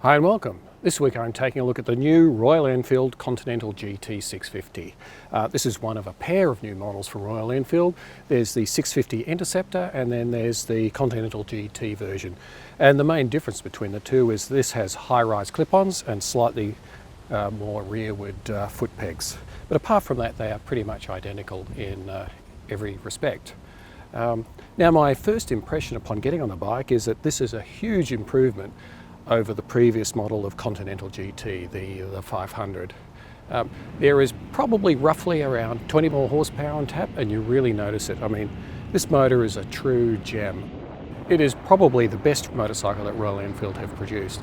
Hi and welcome. This week I'm taking a look at the new Royal Enfield Continental GT 650. This is one of a pair of new models from Royal Enfield. There's the 650 Interceptor and then there's the Continental GT version. And the main difference between the two is this has high-rise clip-ons and slightly more rearward foot pegs. But apart from that, they are pretty much identical in every respect. Now my first impression upon getting on the bike is that this is a huge improvement over the previous model of Continental GT, the 500. There is probably roughly around 20 more horsepower on tap, and you really notice it. I mean, this motor is a true gem. It is probably the best motorcycle that Royal Enfield have produced.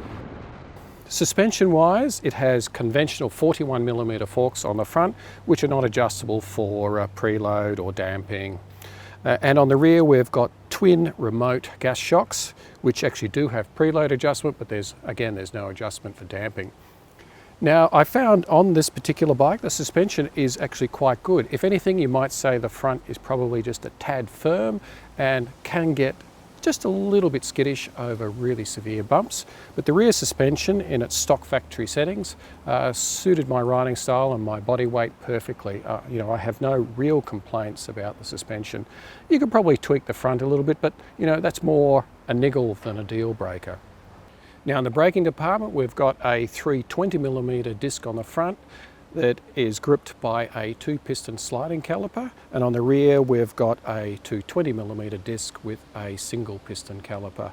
Suspension wise, it has conventional 41mm forks on the front, which are not adjustable for preload or damping. And on the rear we've got twin remote gas shocks, which actually do have preload adjustment, but there's no adjustment for damping. Now I found on this particular bike the suspension is actually quite good. If anything, you might say the front is probably just a tad firm and can get just a little bit skittish over really severe bumps, but the rear suspension in its stock factory settings suited my riding style and my body weight perfectly. I have no real complaints about the suspension. You could probably tweak the front a little bit, but that's more a niggle than a deal breaker. Now in the braking department, we've got a 320mm disc on the front that is gripped by a 2-piston sliding caliper, and on the rear we've got a 220mm disc with a single piston caliper.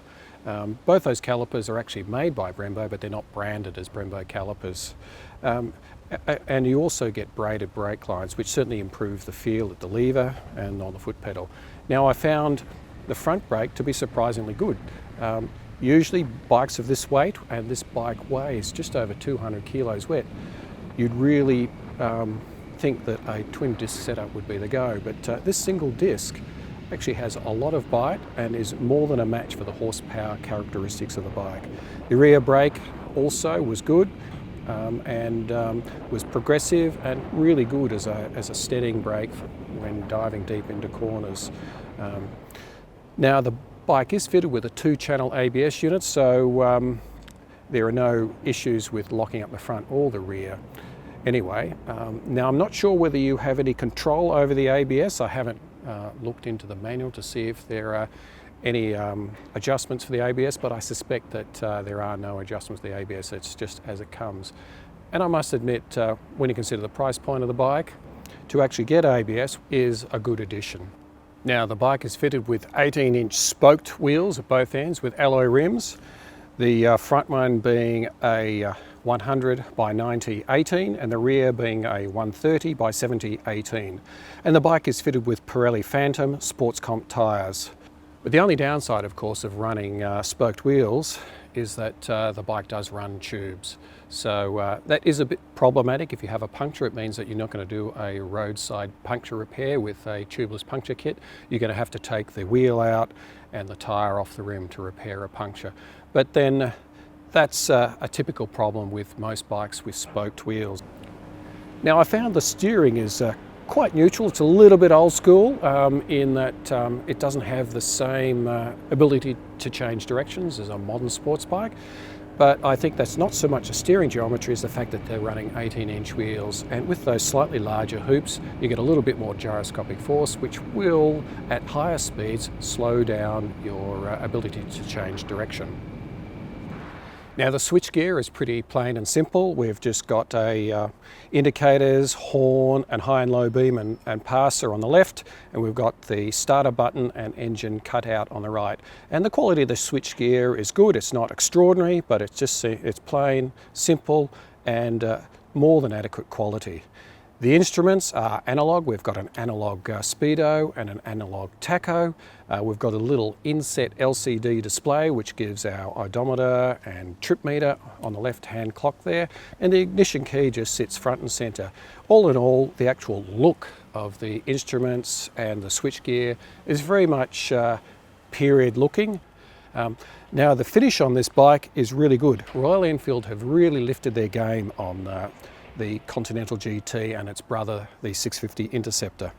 Both those calipers are actually made by Brembo, but they're not branded as Brembo calipers. And you also get braided brake lines, which certainly improve the feel at the lever and on the foot pedal. Now I found the front brake to be surprisingly good. Usually bikes of this weight, and this bike weighs just over 200 kilos wet, you'd really think that a twin disc setup would be the go, but this single disc actually has a lot of bite and is more than a match for the horsepower characteristics of the bike. The rear brake also was good and was progressive and really good as a steadying brake when diving deep into corners. Now the bike is fitted with a 2-channel ABS unit, so there are no issues with locking up the front or the rear. Anyway, now I'm not sure whether you have any control over the ABS. I haven't looked into the manual to see if there are any adjustments for the ABS, but I suspect that there are no adjustments to the ABS. It's just as it comes. And I must admit, when you consider the price point of the bike, to actually get ABS is a good addition. Now the bike is fitted with 18-inch spoked wheels at both ends with alloy rims. The front one being a 100 by 90 18 and the rear being a 130 by 70 18. And the bike is fitted with Pirelli Phantom Sports Comp tyres. But the only downside, of course, of running spoked wheels is that the bike does run tubes. So that is a bit problematic. If you have a puncture, it means that you're not going to do a roadside puncture repair with a tubeless puncture kit. You're going to have to take the wheel out and the tyre off the rim to repair a puncture. But then that's a typical problem with most bikes with spoked wheels. Now I found the steering is quite neutral. It's a little bit old school in that it doesn't have the same ability to change directions as a modern sports bike. But I think that's not so much a steering geometry as the fact that they're running 18-inch wheels, and with those slightly larger hoops you get a little bit more gyroscopic force, which will at higher speeds slow down your ability to change direction. Now the switchgear is pretty plain and simple. We've just got indicators, horn and high and low beam and passer on the left, and we've got the starter button and engine cutout on the right. And the quality of the switchgear is good. It's not extraordinary, but it's plain, simple and more than adequate quality. The instruments are analog. We've got an analog speedo and an analog tacho. We've got a little inset LCD display which gives our odometer and trip meter on the left-hand clock there, and the ignition key just sits front and center. All in all, the actual look of the instruments and the switchgear is very much period looking. Now the finish on this bike is really good. Royal Enfield have really lifted their game on the Continental GT and its brother, the 650 Interceptor.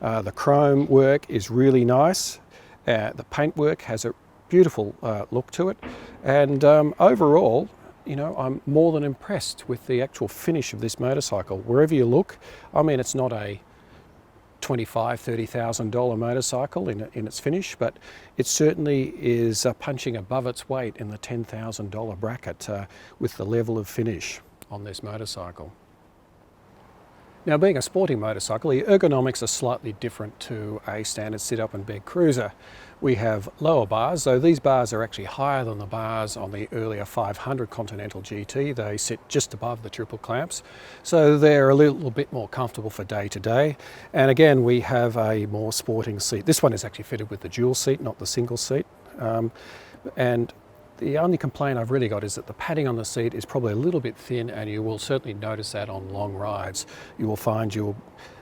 The chrome work is really nice. The paintwork has a beautiful look to it, and overall, you know, I'm more than impressed with the actual finish of this motorcycle. Wherever you look, I mean, it's not a $25,000–$30,000 motorcycle in its finish, but it certainly is punching above its weight in the $10,000 bracket with the level of finish on this motorcycle. Now, being a sporting motorcycle, the ergonomics are slightly different to a standard sit-up and bed cruiser. We have lower bars, though these bars are actually higher than the bars on the earlier 500 Continental GT. They sit just above the triple clamps, so they're a little bit more comfortable for day to day. And again, we have a more sporting seat. This one is actually fitted with the dual seat, not the single seat. And the only complaint I've really got is that the padding on the seat is probably a little bit thin, and you will certainly notice that on long rides. You will find you'll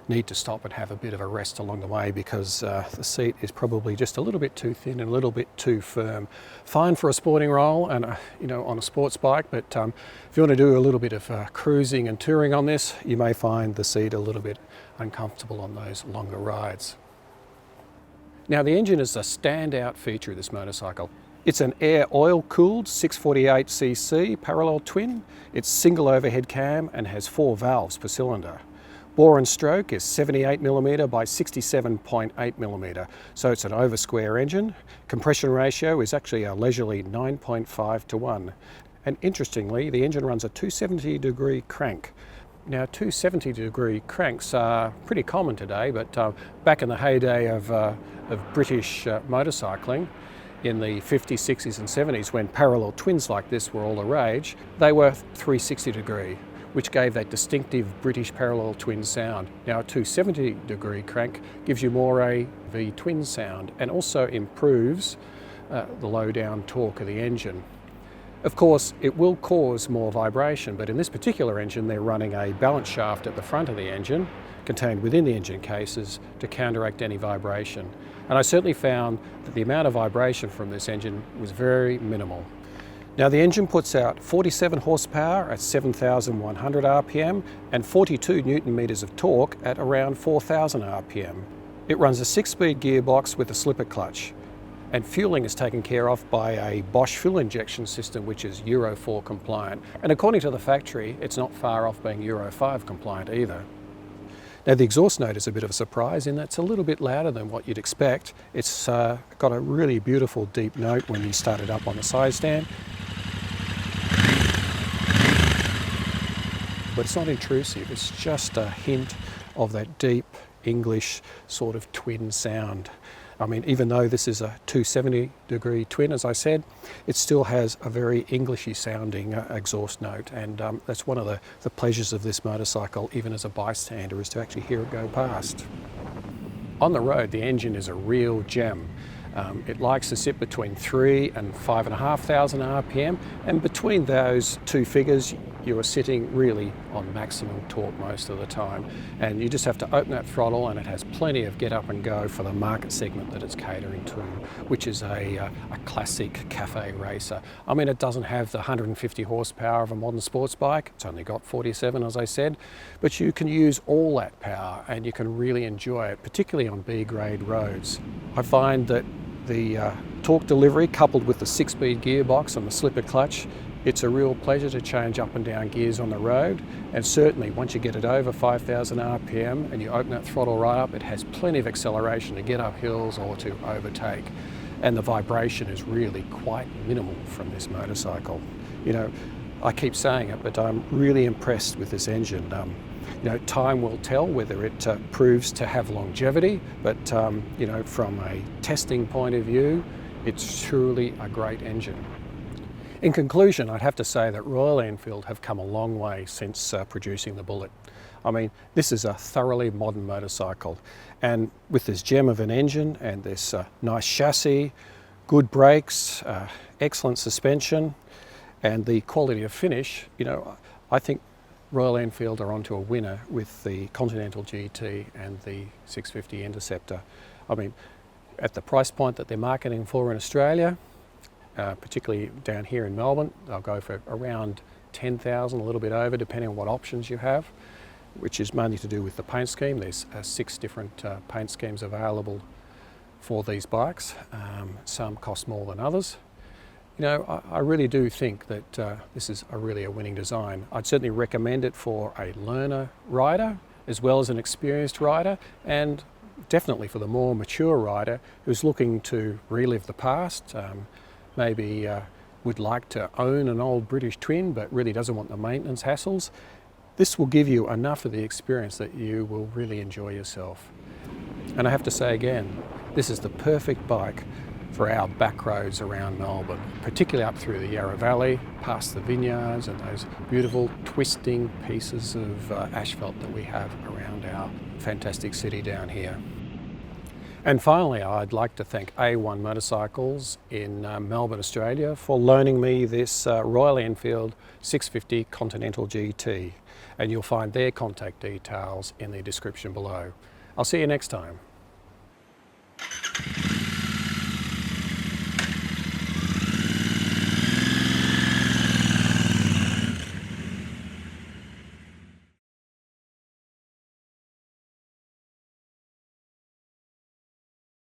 need to stop and have a bit of a rest along the way because the seat is probably just a little bit too thin and a little bit too firm. Fine for a sporting role and you know, on a sports bike, but if you want to do a little bit of cruising and touring on this, you may find the seat a little bit uncomfortable on those longer rides. Now, the engine is a standout feature of this motorcycle. It's an air oil-cooled 648cc parallel twin. It's single overhead cam and has 4 valves per cylinder. Bore and stroke is 78mm by 67.8mm, so it's an over-square engine. Compression ratio is actually a leisurely 9.5:1. And interestingly, the engine runs a 270-degree crank. Now, 270-degree cranks are pretty common today, but back in the heyday of British motorcycling, in the 50s, 60s and 70s, when parallel twins like this were all the rage, they were 360-degree, which gave that distinctive British parallel twin sound. Now, a 270-degree crank gives you more a V-twin sound and also improves the low-down torque of the engine. Of course, it will cause more vibration, but in this particular engine, they're running a balance shaft at the front of the engine, contained within the engine cases, to counteract any vibration. And I certainly found that the amount of vibration from this engine was very minimal. Now, the engine puts out 47 horsepower at 7,100 RPM and 42 Newton meters of torque at around 4,000 RPM. It runs a 6-speed gearbox with a slipper clutch, and fueling is taken care of by a Bosch fuel injection system, which is Euro 4 compliant. And according to the factory, it's not far off being Euro 5 compliant either. Now, the exhaust note is a bit of a surprise in that it's a little bit louder than what you'd expect. It's got a really beautiful deep note when you start it up on the side stand. But it's not intrusive, it's just a hint of that deep English sort of twin sound. I mean, even though this is a 270-degree twin, as I said, it still has a very Englishy sounding exhaust note, and that's one of the pleasures of this motorcycle, even as a bystander, is to actually hear it go past. On the road, the engine is a real gem. It likes to sit between 3,000 and 5,500 RPM, and between those two figures you are sitting really on maximum torque most of the time, and you just have to open that throttle and it has plenty of get up and go for the market segment that it's catering to, which is a classic cafe racer. I mean, it doesn't have the 150 horsepower of a modern sports bike, it's only got 47 as I said, but you can use all that power and you can really enjoy it, particularly on B-grade roads. I find that the torque delivery coupled with the 6-speed gearbox and the slipper clutch, it's a real pleasure to change up and down gears on the road, and certainly once you get it over 5,000 RPM and you open that throttle right up, it has plenty of acceleration to get up hills or to overtake, and the vibration is really quite minimal from this motorcycle. You know, I keep saying it, but I'm really impressed with this engine. You know, time will tell whether it proves to have longevity, but you know, from a testing point of view, it's truly a great engine. In conclusion, I'd have to say that Royal Enfield have come a long way since producing the Bullet. I mean, this is a thoroughly modern motorcycle, and with this gem of an engine and this nice chassis, good brakes, excellent suspension, and the quality of finish, you know, I think Royal Enfield are onto a winner with the Continental GT and the 650 Interceptor. I mean, at the price point that they're marketing for in Australia, particularly down here in Melbourne, they'll go for around 10,000, a little bit over, depending on what options you have, which is mainly to do with the paint scheme. There's 6 different paint schemes available for these bikes. Some cost more than others. You know, I really do think that this is really a winning design. I'd certainly recommend it for a learner rider as well as an experienced rider, and definitely for the more mature rider who's looking to relive the past, maybe would like to own an old British twin but really doesn't want the maintenance hassles. This will give you enough of the experience that you will really enjoy yourself. And I have to say again, this is the perfect bike for our back roads around Melbourne, particularly up through the Yarra Valley, past the vineyards and those beautiful twisting pieces of asphalt that we have around our fantastic city down here. And finally, I'd like to thank A1 Motorcycles in Melbourne, Australia, for loaning me this Royal Enfield 650 Continental GT. And you'll find their contact details in the description below. I'll see you next time.